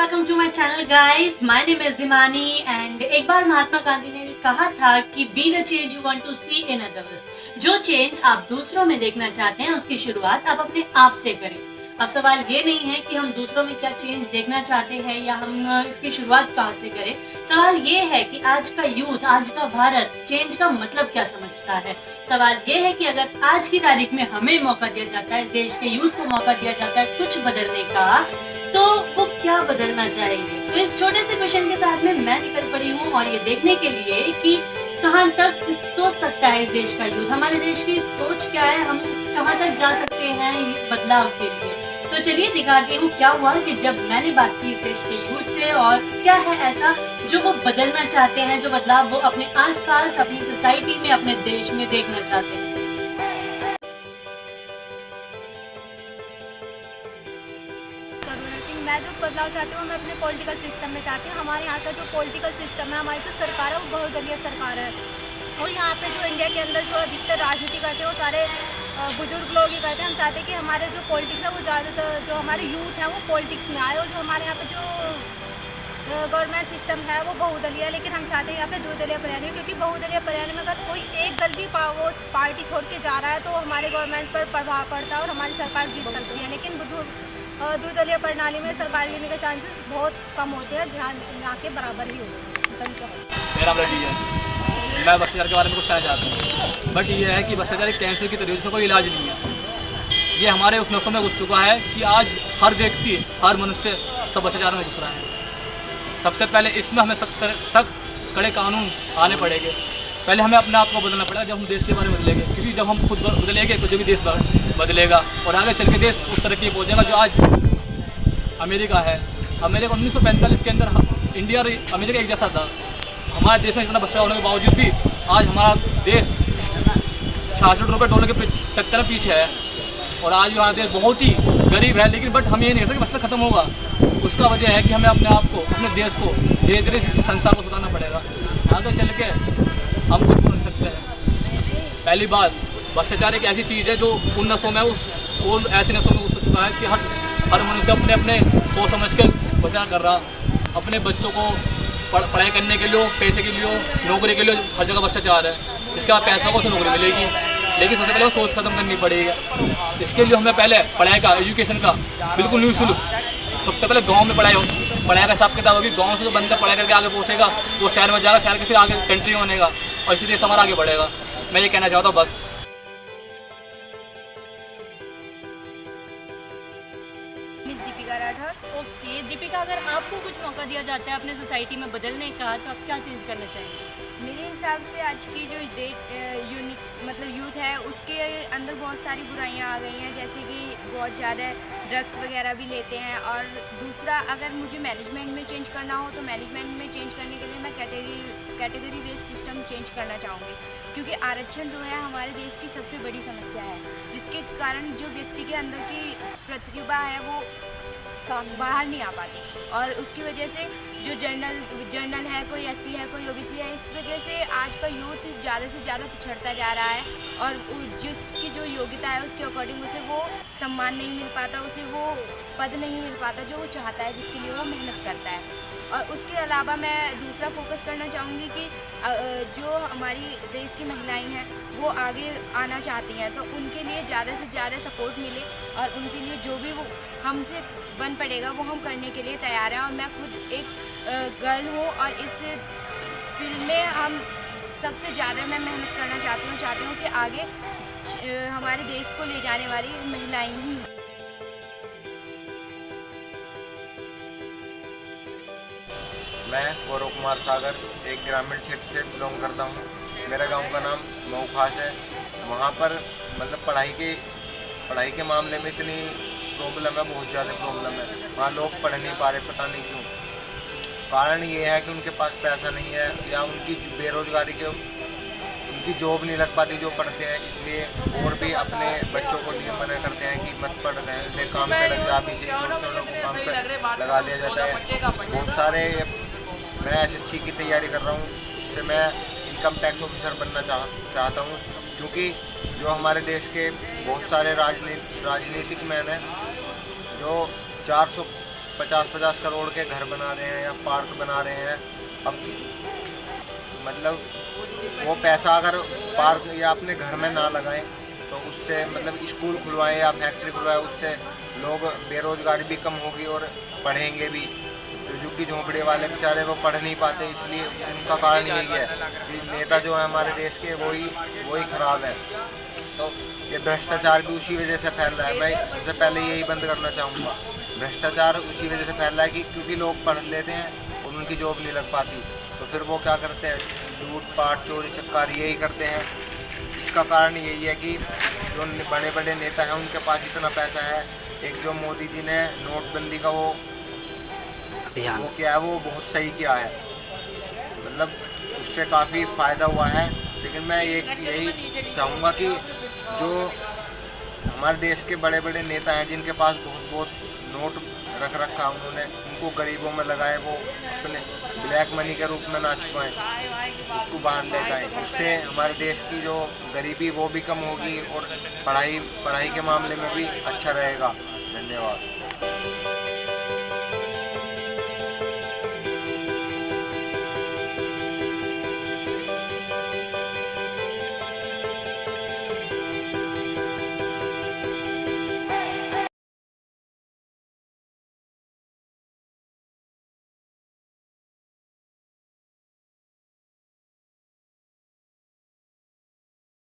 welcome to my channel guys. My name is Zimani and एक बार महात्मा गांधी ने कहा था कि be the change you want to see in others. जो change आप दूसरों में देखना चाहते हैं उसकी शुरुआत आप अपने आप से करें। अब सवाल ये नहीं है कि हम दूसरों में क्या चेंज देखना चाहते हैं या हम इसकी शुरुआत कहाँ से करें। सवाल ये है कि आज का यूथ, आज का भारत चेंज का मतलब क्या समझता है। सवाल ये है कि अगर आज की तारीख में हमें मौका दिया जाता है, इस देश के यूथ को मौका दिया जाता है कुछ बदलने का, तो वो क्या बदलना चाहेंगे। तो इस छोटे से क्वेश्चन के साथ में मैं निकल पड़ी हूँ और ये देखने के लिए कि कहाँ तक सोच सकता है इस देश का यूथ, हमारे देश की सोच क्या है, हम कहाँ तक जा सकते हैं बदलाव के लिए। तो चलिए दिखाती हूँ क्या हुआ कि जब मैंने बात की इस देश के यूथ से और क्या है ऐसा जो वो बदलना चाहते हैं, जो बदलाव वो अपने आसपास, अपनी सोसाइटी में, अपने देश में देखना चाहते हैं। मैं जो बदलाव चाहती हूँ मैं अपने पॉलिटिकल सिस्टम में चाहती हूँ। हमारे यहाँ का जो पॉलिटिकल सिस्टम है, हमारी जो सरकार है वो बहुदलीय सरकार है और यहाँ पे जो इंडिया के अंदर जो अधिकतर राजनीति करते हैं वो सारे बुजुर्ग लोग ही करते हैं। हम चाहते हैं कि हमारे जो पॉलिटिक्स है वो ज़्यादातर जो हमारे यूथ है वो पॉलिटिक्स में आए और जो हमारे यहाँ पे जो गवर्नमेंट सिस्टम है वो बहुदलीय है, लेकिन हम चाहते हैं यहाँ पे द्विदलीय प्रणाली, क्योंकि बहुदलीय प्रणाली में अगर कोई एक दल भी वो पार्टी छोड़ के जा रहा है तो हमारे गवर्नमेंट पर प्रभाव पड़ता है और हमारी सरकार गिर सकती है। लेकिन द्विदलीय प्रणाली में सरकार गिरने के चांसेस बहुत कम होते हैं, यहाँ के बराबर ही होते हैं। मेरा नाम रेड्डी है। मैं भ्रष्टाचार के बारे में कुछ कहना चाहता हूँ, बट ये है कि भ्रष्टाचार एक कैंसर की तरह, जिसका कोई इलाज नहीं है। ये हमारे उस नसों में घुस चुका है कि आज हर व्यक्ति, हर मनुष्य सब भ्रष्टाचार में घुस रहा है। सबसे पहले इसमें हमें सख्त कड़े कानून आने पड़ेंगे। पहले हमें अपने आप को बदलना पड़ेगा, जब हम देश के बारे में बदलेंगे, क्योंकि जब हम खुद बदलेंगे तो जो भी देश बदलेगा और आगे चल के देश उस तरह की पहुँचेगा जो आज अमेरिका है। अमेरिका 1945 के अंदर इंडिया और अमेरिका एक जैसा था। हमारे देश में इतना भ्रष्टाचार होने के बावजूद भी आज हमारा देश 66 रुपये डॉलर के चक्कर में पीछे है और आज हमारा देश बहुत ही गरीब है। लेकिन बट हम ये नहीं कहते कि भ्रष्टाचार खत्म होगा। उसका वजह है कि हमें अपने आप को, अपने देश को धीरे धीरे संसार को सुधारना पड़ेगा। आगे चल के हम कुछ बन सकते हैं। पहली बात, भ्रष्टाचार एक ऐसी चीज़ है जो उन नसों में उन ऐसी नसों में घुस चुका है कि हर मनुष्य अपने अपने सोच समझ के भ्रष्टाचार कर रहा। अपने बच्चों को पढ़ाई करने के लिए, पैसे के लिए, नौकरी के लिए हर जगह भ्रष्टाचार है। इसके बाद पैसा को से नौकरी मिलेगी, लेकिन सबसे पहले वो सोच खत्म करनी पड़ेगी। इसके लिए हमें पहले पढ़ाई का, एजुकेशन का बिल्कुल निःशुल्क, सबसे पहले गांव में पढ़ाई का हिसाब किताब होगी। गांव से जो बंदा पढ़ाई करके आगे पहुंचेगा वो शहर में जाएगा, शहर के फिर आगे कंट्री में बनेगा और इसी देश हमारा आगे बढ़ेगा। मैं ये कहना चाहता हूँ बस। दीपिका राठौर। ओके दीपिका, अगर आपको कुछ मौका दिया जाता है अपने सोसाइटी में बदलने का तो आप क्या चेंज करना चाहेंगे। मेरे हिसाब से आज की जो यूथ है उसके अंदर बहुत सारी बुराइयां आ गई हैं, जैसे कि बहुत ज़्यादा ड्रग्स वगैरह भी लेते हैं। और दूसरा, अगर मुझे मैनेजमेंट में चेंज करना हो तो मैनेजमेंट में चेंज करने के लिए मैं कैटेगरी बेस्ड सिस्टम चेंज करना चाहूँगी, क्योंकि आरक्षण जो है हमारे देश की सबसे बड़ी समस्या है, जिसके कारण जो व्यक्ति के अंदर की प्रतिभा है वो बाहर नहीं आ पाती और उसकी वजह से जो जर्नल है, कोई एससी है, कोई ओबीसी है, इस वजह से आज का यूथ ज़्यादा से ज़्यादा पिछड़ता जा रहा है और जिसकी जो योग्यता है उसके अकॉर्डिंग उसे वो सम्मान नहीं मिल पाता, उसे वो पद नहीं मिल पाता जो वो चाहता है, जिसके लिए वो मेहनत करता है। और उसके अलावा मैं दूसरा फोकस करना चाहूँगी कि जो हमारी देश की महिलाएं हैं वो आगे आना चाहती हैं तो उनके लिए ज़्यादा से ज़्यादा सपोर्ट मिले और उनके लिए जो भी वो हमसे बन पड़ेगा वो हम करने के लिए तैयार हैं। और मैं खुद एक गर्ल हूँ और इस फील्ड में हम सबसे ज़्यादा मैं मेहनत करना चाहती हूँ कि आगे हमारे देश को ले जाने वाली महिलाएं ही। मैं गौरव कुमार सागर एक ग्रामीण क्षेत्र से बिलोंग करता हूँ। मेरा गांव का नाम मऊ खास है। वहाँ पर मतलब पढ़ाई के मामले में इतनी प्रॉब्लम है, बहुत ज़्यादा प्रॉब्लम है। वहाँ लोग पढ़ नहीं पा रहे, पता नहीं क्यों। कारण ये है कि उनके पास पैसा नहीं है या उनकी बेरोजगारी के उनकी जॉब नहीं लग पाती जो पढ़ते हैं, इसलिए और भी अपने बच्चों को लिए मना करते हैं कि मत पढ़ रहे हैं, काम पे लग जा, अभी से छोटे काम पे लगा दिया जाता है। बहुत सारे मैं एसएससी की तैयारी कर रहा हूँ, उससे मैं इनकम टैक्स ऑफिसर बनना चाहता हूँ, क्योंकि जो हमारे देश के बहुत सारे राजनीतिक मैन हैं जो 50-50 करोड़ के घर बना रहे हैं या पार्क बना रहे हैं। अब मतलब वो पैसा अगर पार्क या अपने घर में ना लगाएं तो उससे मतलब स्कूल खुलवाएं या फैक्ट्री खुलवाएं, उससे लोग बेरोजगारी भी कम होगी और पढ़ेंगे भी। जो झुग्गी झोंपड़ी वाले बेचारे वो पढ़ नहीं पाते, इसलिए उनका कारण यही है कि नेता जो है हमारे देश के वही खराब है। तो ये भ्रष्टाचार भी उसी वजह से फैल रहा है। मैं सबसे पहले यही बंद करना चाहूँगा। भ्रष्टाचार उसी वजह से फैल रहा है कि क्योंकि लोग पढ़ लेते हैं और उनकी जॉब नहीं लग पाती, तो फिर वो क्या करते हैं, लूटपाट चोरी चक्कारी यही करते हैं। इसका कारण यही है कि जो बड़े बड़े नेता हैं उनके पास इतना पैसा है। एक जो मोदी जी ने नोटबंदी का वो किया है वो बहुत सही किया है, मतलब उससे काफ़ी फ़ायदा हुआ है। लेकिन मैं यही चाहूँगा कि जो हमारे देश के बड़े बड़े नेता हैं जिनके पास बहुत नोट रख रखा उन्होंने, उनको गरीबों में लगाए, वो अपने ब्लैक मनी के रूप में ना छुपाएं, उसको बाहर ले जाएं। उससे हमारे देश की जो गरीबी वो भी कम होगी और पढ़ाई के मामले में भी अच्छा रहेगा। धन्यवाद।